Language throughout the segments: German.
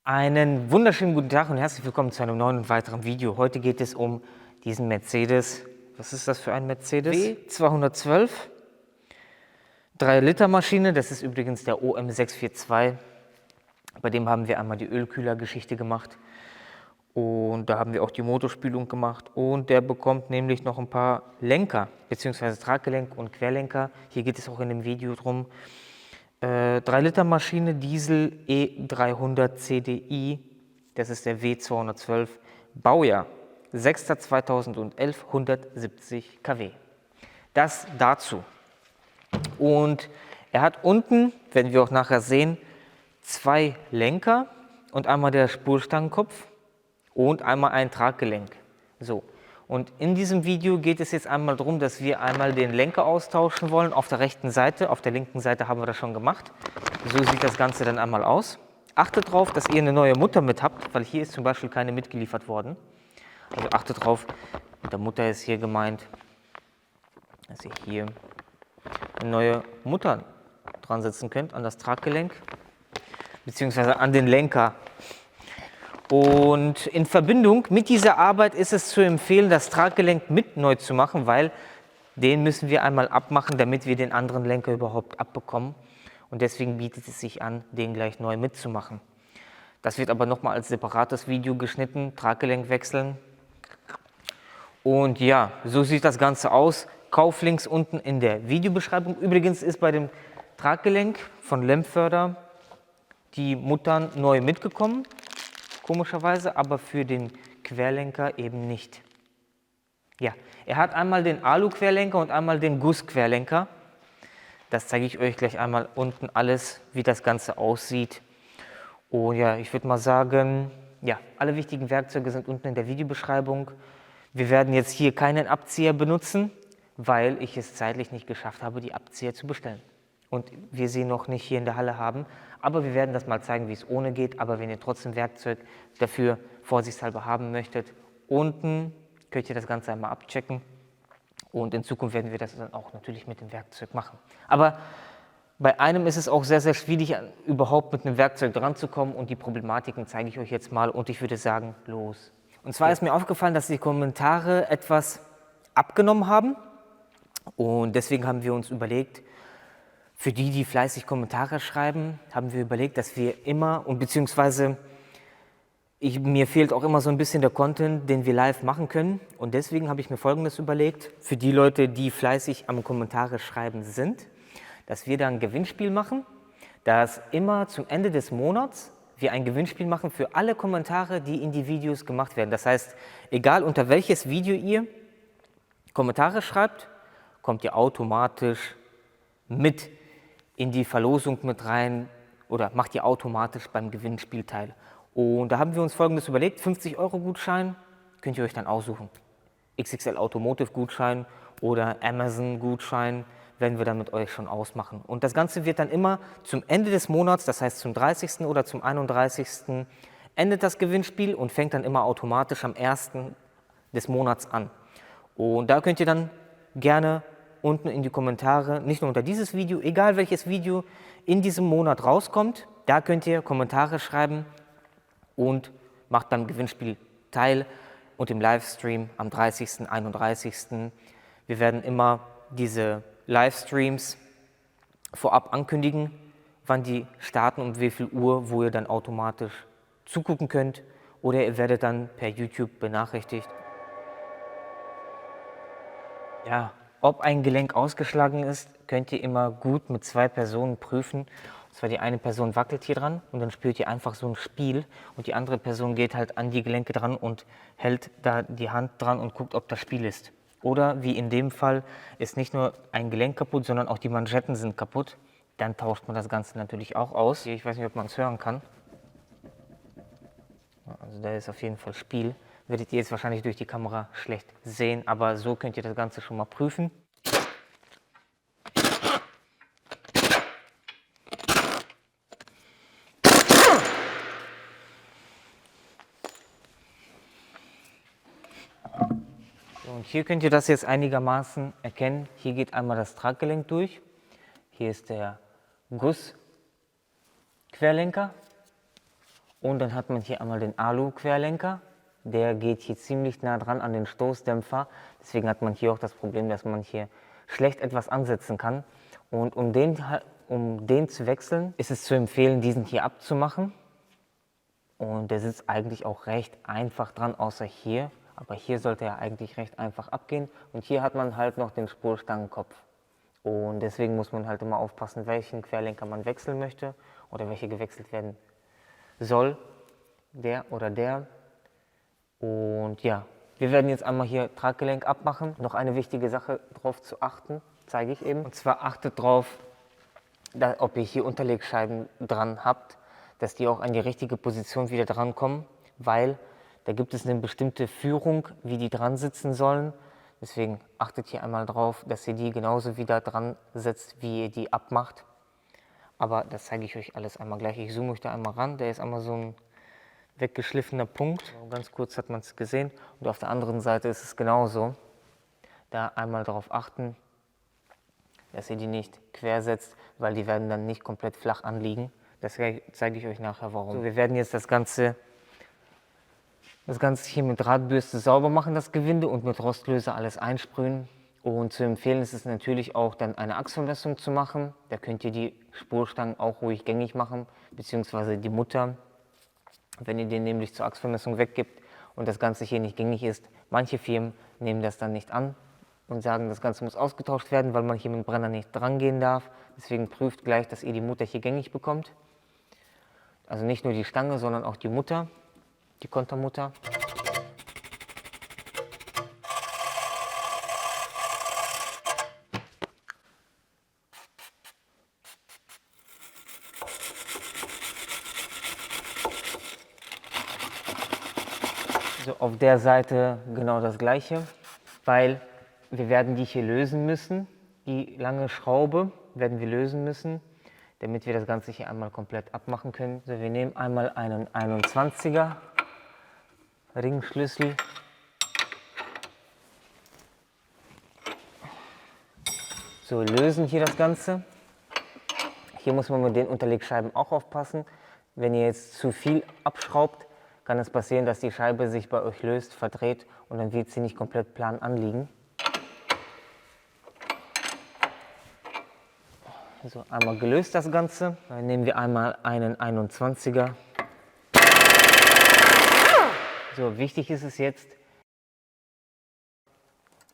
Einen wunderschönen guten Tag und herzlich willkommen zu einem neuen und weiteren Video. Heute geht es um diesen Mercedes. Was ist das für ein Mercedes? W212, 3-Liter Maschine. Das ist übrigens der OM642. Bei dem haben wir einmal die Ölkühlergeschichte gemacht und da haben wir auch die Motorspülung gemacht. Und der bekommt nämlich noch ein paar Lenker bzw. Traggelenk und Querlenker. Hier geht es auch in dem Video drum. 3-Liter Maschine, Diesel E300 CDI, das ist der W212, Baujahr 6.2011, 170 kW. Das dazu. Und er hat unten, werden wir auch nachher sehen, 2 Lenker und einmal der Spurstangenkopf und einmal ein Traggelenk. So. Und in diesem Video geht es jetzt einmal darum, dass wir einmal den Lenker austauschen wollen auf der rechten Seite. Auf der linken Seite haben wir das schon gemacht. So sieht das Ganze dann einmal aus. Achtet darauf, dass ihr eine neue Mutter mit habt, weil hier ist zum Beispiel keine mitgeliefert worden. Also achtet darauf, mit der Mutter ist hier gemeint, dass ihr hier eine neue Mutter dran setzen könnt, an das Traggelenk, beziehungsweise an den Lenker. Und in Verbindung mit dieser Arbeit ist es zu empfehlen, das Traggelenk mit neu zu machen, weil den müssen wir einmal abmachen, damit wir den anderen Lenker überhaupt abbekommen. Und deswegen bietet es sich an, den gleich neu mitzumachen. Das wird aber nochmal als separates Video geschnitten, Traggelenk wechseln. Und ja, so sieht das Ganze aus. Kauflinks unten in der Videobeschreibung. Übrigens ist bei dem Traggelenk von Lemförder die Muttern neu mitgekommen. Komischerweise, aber für den Querlenker eben nicht. Ja, er hat einmal den Alu-Querlenker und einmal den Guss-Querlenker. Das zeige ich euch gleich einmal unten alles, wie das Ganze aussieht. Und ja, ich würde mal sagen, ja, alle wichtigen Werkzeuge sind unten in der Videobeschreibung. Wir werden jetzt hier keinen Abzieher benutzen, weil ich es zeitlich nicht geschafft habe, die Abzieher zu bestellen. Und wir sie noch nicht hier in der Halle haben. Aber wir werden das mal zeigen, wie es ohne geht. Aber wenn ihr trotzdem Werkzeug dafür vorsichtshalber haben möchtet, unten könnt ihr das Ganze einmal abchecken. Und in Zukunft werden wir das dann auch natürlich mit dem Werkzeug machen. Aber bei einem ist es auch sehr, sehr schwierig, überhaupt mit einem Werkzeug dran zu kommen. Und die Problematiken zeige ich euch jetzt mal. Und ich würde sagen, los. Und zwar ist mir aufgefallen, dass die Kommentare etwas abgenommen haben. Und deswegen haben wir uns überlegt, für die, die fleißig Kommentare schreiben, haben wir überlegt, dass wir immer, und beziehungsweise mir fehlt auch immer so ein bisschen der Content, den wir live machen können. Und deswegen habe ich mir Folgendes überlegt, für die Leute, die fleißig am Kommentare schreiben sind, dass wir da ein Gewinnspiel machen, dass immer zum Ende des Monats wir ein Gewinnspiel machen für alle Kommentare, die in die Videos gemacht werden. Das heißt, egal unter welches Video ihr Kommentare schreibt, kommt ihr automatisch mit in die Verlosung mit rein oder macht ihr automatisch beim Gewinnspiel teil. Und da haben wir uns Folgendes überlegt, 50-Euro-Gutschein könnt ihr euch dann aussuchen. XXL Automotive-Gutschein oder Amazon-Gutschein werden wir dann mit euch schon ausmachen. Und das Ganze wird dann immer zum Ende des Monats, das heißt zum 30. oder zum 31. endet das Gewinnspiel und fängt dann immer automatisch am 1. des Monats an. Und da könnt ihr dann gerne unten in die Kommentare, nicht nur unter dieses Video, egal welches Video in diesem Monat rauskommt, da könnt ihr Kommentare schreiben und macht beim Gewinnspiel teil und im Livestream am 30., 31. Wir werden immer diese Livestreams vorab ankündigen, wann die starten, um wie viel Uhr, wo ihr dann automatisch zugucken könnt oder ihr werdet dann per YouTube benachrichtigt. Ja, ob ein Gelenk ausgeschlagen ist, könnt ihr immer gut mit 2 Personen prüfen. Und zwar die eine Person wackelt hier dran und dann spürt ihr einfach so ein Spiel und die andere Person geht halt an die Gelenke dran und hält da die Hand dran und guckt, ob das Spiel ist. Oder wie in dem Fall ist nicht nur ein Gelenk kaputt, sondern auch die Manschetten sind kaputt. Dann tauscht man das Ganze natürlich auch aus. Ich weiß nicht, ob man es hören kann. Also da ist auf jeden Fall Spiel. Werdet ihr jetzt wahrscheinlich durch die Kamera schlecht sehen, aber so könnt ihr das Ganze schon mal prüfen. Und hier könnt ihr das jetzt einigermaßen erkennen. Hier geht einmal das Traggelenk durch. Hier ist der Guss-Querlenker. Und dann hat man hier einmal den Alu-Querlenker. Der geht hier ziemlich nah dran an den Stoßdämpfer. Deswegen hat man hier auch das Problem, dass man hier schlecht etwas ansetzen kann. Und um den zu wechseln, ist es zu empfehlen, diesen hier abzumachen. Und der sitzt eigentlich auch recht einfach dran, außer hier. Aber hier sollte er eigentlich recht einfach abgehen. Und hier hat man halt noch den Spurstangenkopf. Und deswegen muss man halt immer aufpassen, welchen Querlenker man wechseln möchte oder welche gewechselt werden soll, der oder der. Und ja, wir werden jetzt einmal hier Traggelenk abmachen. Noch eine wichtige Sache darauf zu achten, zeige ich eben. Und zwar achtet darauf, ob ihr hier Unterlegscheiben dran habt, dass die auch an die richtige Position wieder dran kommen, weil da gibt es eine bestimmte Führung, wie die dran sitzen sollen. Deswegen achtet hier einmal drauf, dass ihr die genauso wieder dran setzt, wie ihr die abmacht. Aber das zeige ich euch alles einmal gleich. Ich zoome euch da einmal ran. Der ist einmal so ein weggeschliffener Punkt. Ganz kurz hat man es gesehen. Und auf der anderen Seite ist es genauso. Da einmal darauf achten, dass ihr die nicht quer setzt, weil die werden dann nicht komplett flach anliegen. Das zeige ich euch nachher, warum. So, wir werden jetzt das Ganze hier mit Drahtbürste sauber machen, das Gewinde, und mit Rostlöser alles einsprühen. Und zu empfehlen ist es natürlich auch, dann eine Achsvermessung zu machen. Da könnt ihr die Spurstangen auch ruhig gängig machen, beziehungsweise die Mutter, wenn ihr den nämlich zur Achsvermessung weggibt und das Ganze hier nicht gängig ist. Manche Firmen nehmen das dann nicht an und sagen, das Ganze muss ausgetauscht werden, weil man hier mit dem Brenner nicht dran gehen darf. Deswegen prüft gleich, dass ihr die Mutter hier gängig bekommt. Also nicht nur die Stange, sondern auch die Mutter, die Kontermutter. So, auf der Seite genau das gleiche, weil wir werden die hier lösen müssen. Die lange Schraube werden wir lösen müssen, damit wir das Ganze hier einmal komplett abmachen können. So, wir nehmen einmal einen 21er Ringschlüssel. So, lösen hier das Ganze. Hier muss man mit den Unterlegscheiben auch aufpassen. Wenn ihr jetzt zu viel abschraubt, kann es passieren, dass die Scheibe sich bei euch löst, verdreht und dann wird sie nicht komplett plan anliegen. So, einmal gelöst das Ganze. Dann nehmen wir einmal einen 21er. So, wichtig ist es jetzt,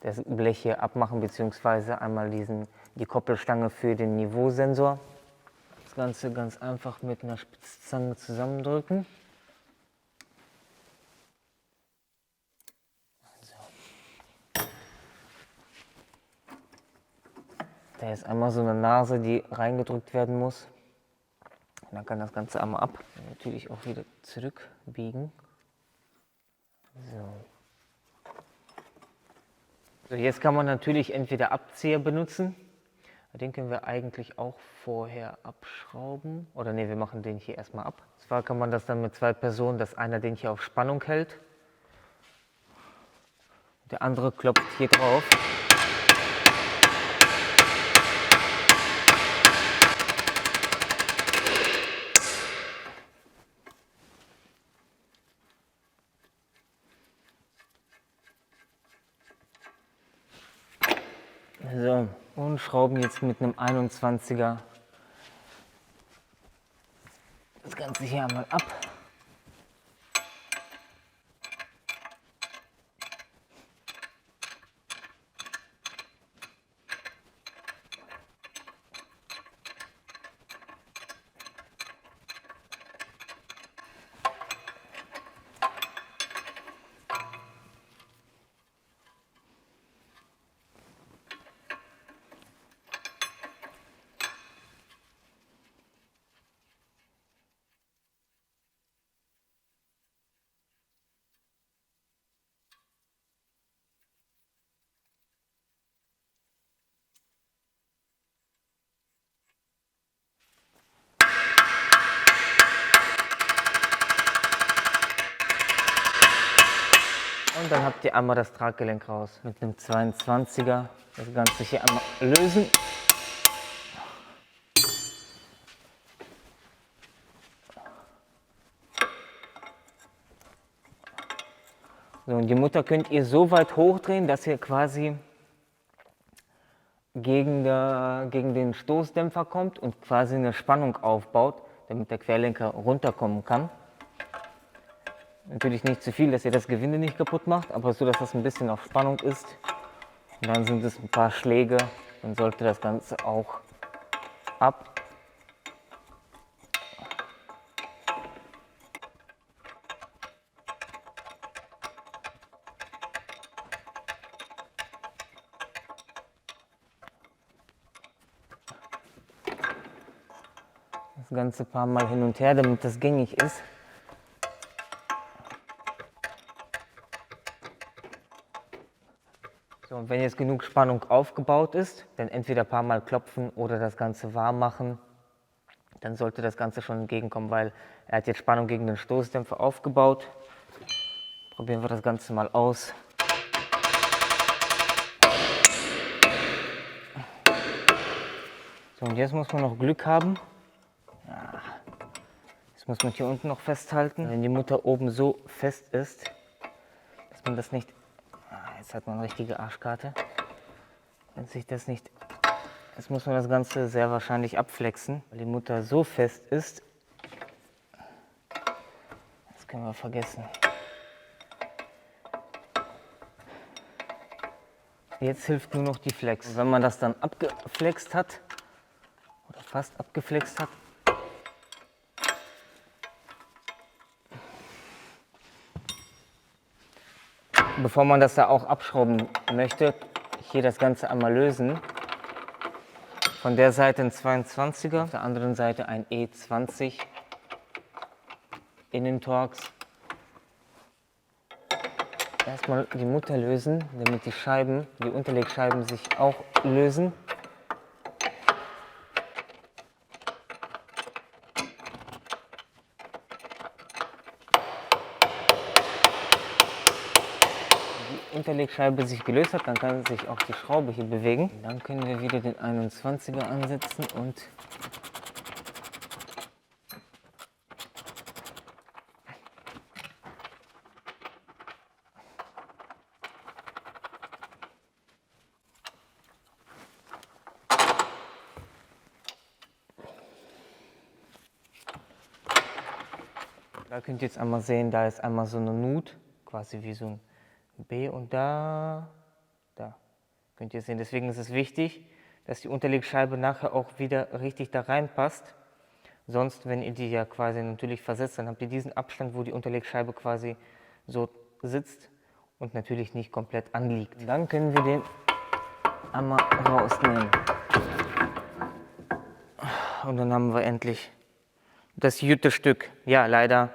das Blech hier abmachen, beziehungsweise einmal die Koppelstange für den Niveausensor. Das Ganze ganz einfach mit einer Spitzzange zusammendrücken. Da ist einmal so eine Nase, die reingedrückt werden muss. Und dann kann das Ganze einmal ab. Und natürlich auch wieder zurückbiegen. So, jetzt kann man natürlich entweder Abzieher benutzen. Den können wir eigentlich auch vorher abschrauben. Oder ne, wir machen den hier erstmal ab. Und zwar kann man das dann mit zwei Personen, dass einer den hier auf Spannung hält. Der andere klopft hier drauf. So, und schrauben jetzt mit einem 21er das Ganze hier einmal ab. Und dann habt ihr einmal das Traggelenk raus. Mit einem 22er das Ganze hier einmal lösen. So, und die Mutter könnt ihr so weit hochdrehen, dass ihr quasi gegen den Stoßdämpfer kommt und quasi eine Spannung aufbaut, damit der Querlenker runterkommen kann. Natürlich nicht zu viel, dass ihr das Gewinde nicht kaputt macht, aber so, dass das ein bisschen auf Spannung ist. Und dann sind es ein paar Schläge, dann sollte das Ganze auch ab. Das Ganze ein paar Mal hin und her, damit das gängig ist. So, und wenn jetzt genug Spannung aufgebaut ist, dann entweder ein paar Mal klopfen oder das Ganze warm machen. Dann sollte das Ganze schon entgegenkommen, weil er hat jetzt Spannung gegen den Stoßdämpfer aufgebaut. Probieren wir das Ganze mal aus. So, und jetzt muss man noch Glück haben. Ja, jetzt muss man hier unten noch festhalten. Wenn die Mutter oben so fest ist, dass man das nicht... Jetzt hat man eine richtige Arschkarte. Wenn sich das nicht... Jetzt muss man das Ganze sehr wahrscheinlich abflexen, weil die Mutter so fest ist. Das können wir vergessen. Jetzt hilft nur noch die Flex. Und wenn man das dann abgeflext hat, oder fast abgeflext hat, bevor man das da auch abschrauben möchte, hier das Ganze einmal lösen. Von der Seite ein 22er, auf der anderen Seite ein E20 Innentorx. Erstmal die Mutter lösen, damit die Scheiben, die Unterlegscheiben sich auch lösen. Die Unterlegscheibe sich gelöst hat, dann kann sich auch die Schraube hier bewegen. Dann können wir wieder den 21er ansetzen und da könnt ihr jetzt einmal sehen, da ist einmal so eine Nut, quasi wie so ein B und da könnt ihr sehen. Deswegen ist es wichtig, dass die Unterlegscheibe nachher auch wieder richtig da reinpasst. Sonst, wenn ihr die ja quasi natürlich versetzt, dann habt ihr diesen Abstand, wo die Unterlegscheibe quasi so sitzt und natürlich nicht komplett anliegt. Dann können wir den einmal rausnehmen. Und dann haben wir endlich das gute Stück. Ja, leider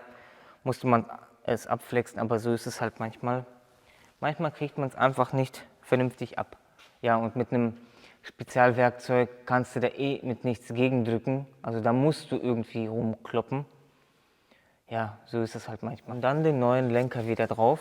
musste man es abflexen, aber so ist es halt manchmal. Manchmal kriegt man es einfach nicht vernünftig ab. Ja, und mit einem Spezialwerkzeug kannst du da eh mit nichts gegendrücken. Also da musst du irgendwie rumkloppen. Ja, so ist es halt manchmal. Und dann den neuen Lenker wieder drauf.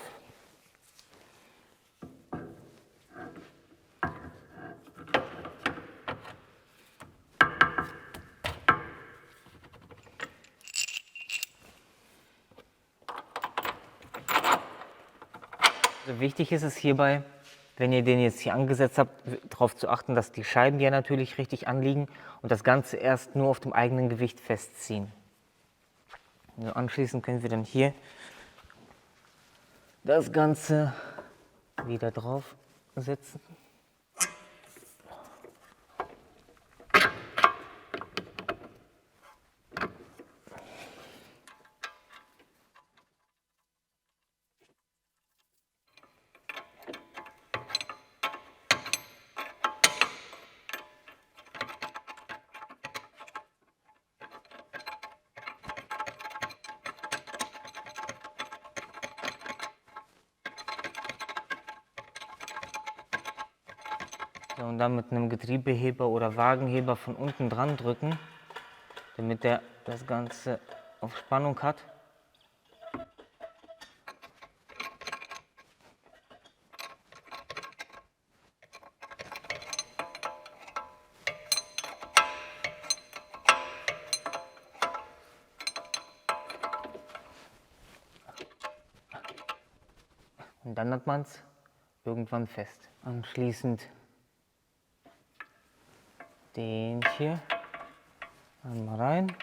Also wichtig ist es hierbei, wenn ihr den jetzt hier angesetzt habt, darauf zu achten, dass die Scheiben ja natürlich richtig anliegen und das Ganze erst nur auf dem eigenen Gewicht festziehen. Also anschließend können wir dann hier das Ganze wieder drauf setzen. So, und dann mit einem Getriebeheber oder Wagenheber von unten dran drücken, damit der das Ganze auf Spannung hat. Und dann hat man es irgendwann fest. Anschließend den hier einmal rein.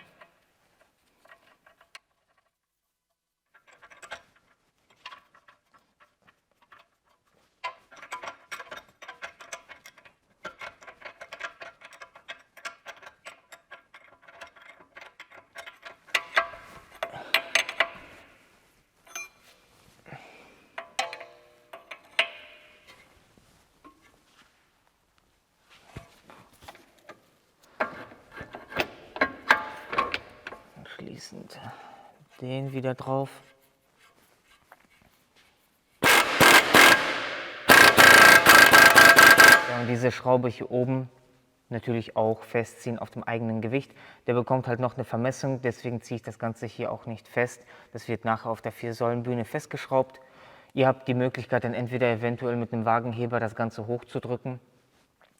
Anschließend den wieder drauf. Ja, und diese Schraube hier oben natürlich auch festziehen auf dem eigenen Gewicht. Der bekommt halt noch eine Vermessung, deswegen ziehe ich das Ganze hier auch nicht fest. Das wird nachher auf der 4-Säulen-Bühne festgeschraubt. Ihr habt die Möglichkeit, dann entweder eventuell mit einem Wagenheber das Ganze hochzudrücken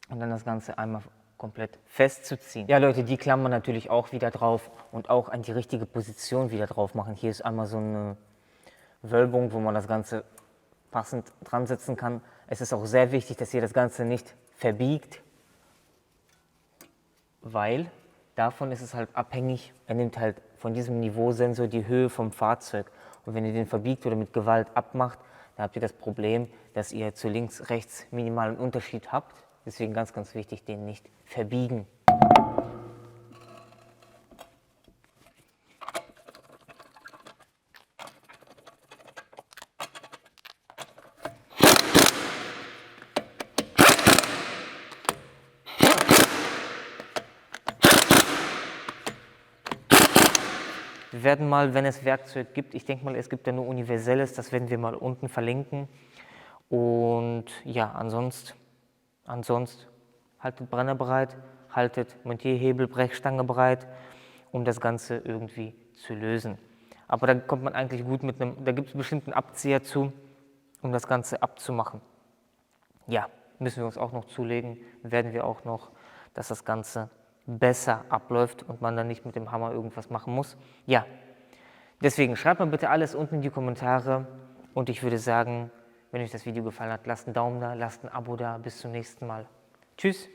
und dann das Ganze einmal komplett festzuziehen. Ja Leute, die Klammern natürlich auch wieder drauf und auch an die richtige Position wieder drauf machen. Hier ist einmal so eine Wölbung, wo man das Ganze passend dran setzen kann. Es ist auch sehr wichtig, dass ihr das Ganze nicht verbiegt, weil davon ist es halt abhängig. Er nimmt halt von diesem Niveausensor die Höhe vom Fahrzeug. Und wenn ihr den verbiegt oder mit Gewalt abmacht, dann habt ihr das Problem, dass ihr zu links, rechts minimalen Unterschied habt. Deswegen ganz, ganz wichtig, den nicht verbiegen. Wir werden mal, wenn es Werkzeug gibt, ich denke mal, es gibt ja nur universelles, das werden wir mal unten verlinken. Und ja, ansonsten haltet Brenner bereit, haltet Montierhebel, Brechstange bereit, um das Ganze irgendwie zu lösen. Aber da kommt man eigentlich gut mit da gibt es bestimmt einen Abzieher zu, um das Ganze abzumachen. Ja, müssen wir uns auch noch zulegen, werden wir auch noch, dass das Ganze besser abläuft und man dann nicht mit dem Hammer irgendwas machen muss. Ja, deswegen schreibt mal bitte alles unten in die Kommentare und ich würde sagen, wenn euch das Video gefallen hat, lasst einen Daumen da, lasst ein Abo da, bis zum nächsten Mal. Tschüss!